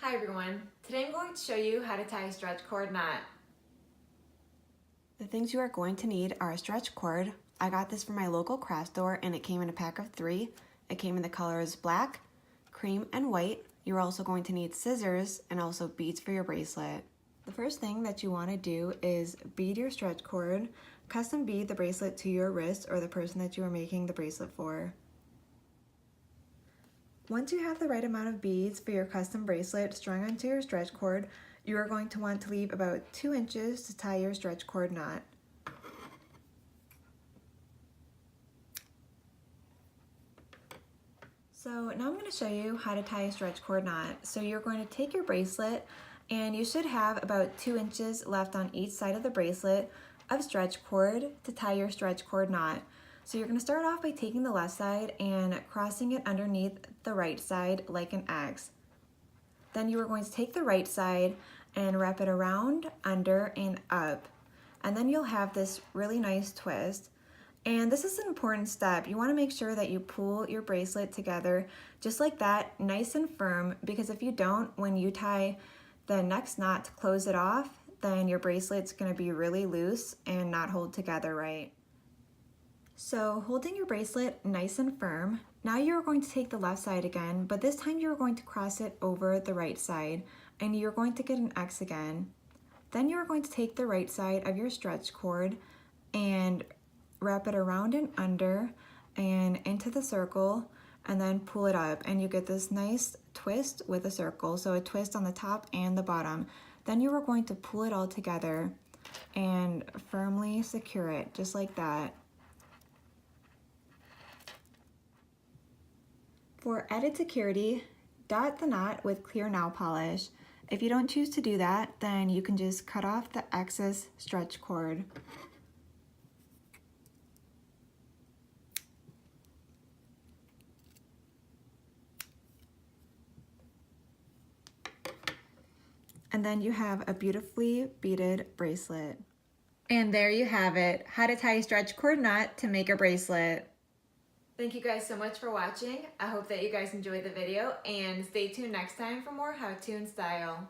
Hi everyone, today I'm going to show you how to tie a stretch cord knot. The things you are going to need are a stretch cord. I got this from my local craft store and it came in a pack of 3. It came in the colors black, cream, and white. You're also going to need scissors and also beads for your bracelet. The first thing that you want to do is bead your stretch cord. Custom bead the bracelet to your wrist or the person that you are making the bracelet for. Once you have the right amount of beads for your custom bracelet strung onto your stretch cord, you are going to want to leave about 2 inches to tie your stretch cord knot. So now I'm going to show you how to tie a stretch cord knot. So you're going to take your bracelet and you should have about 2 inches left on each side of the bracelet of stretch cord to tie your stretch cord knot. So you're going to start off by taking the left side and crossing it underneath the right side like an X. Then you are going to take the right side and wrap it around, under, and up. And then you'll have this really nice twist. And this is an important step. You want to make sure that you pull your bracelet together just like that, nice and firm, because if you don't, when you tie the next knot to close it off, then your bracelet's going to be really loose and not hold together right. So holding your bracelet nice and firm, now you're going to take the left side again, but this time you're going to cross it over the right side and you're going to get an X again. Then you're going to take the right side of your stretch cord and wrap it around and under and into the circle and then pull it up and you get this nice twist with a circle, so a twist on the top and the bottom. Then you are going to pull it all together and firmly secure it just like that. For added security, dot the knot with clear nail polish. If you don't choose to do that, then you can just cut off the excess stretch cord. And then you have a beautifully beaded bracelet. And there you have it, how to tie a stretch cord knot to make a bracelet. Thank you guys so much for watching. I hope that you guys enjoyed the video and stay tuned next time for more how-to and style.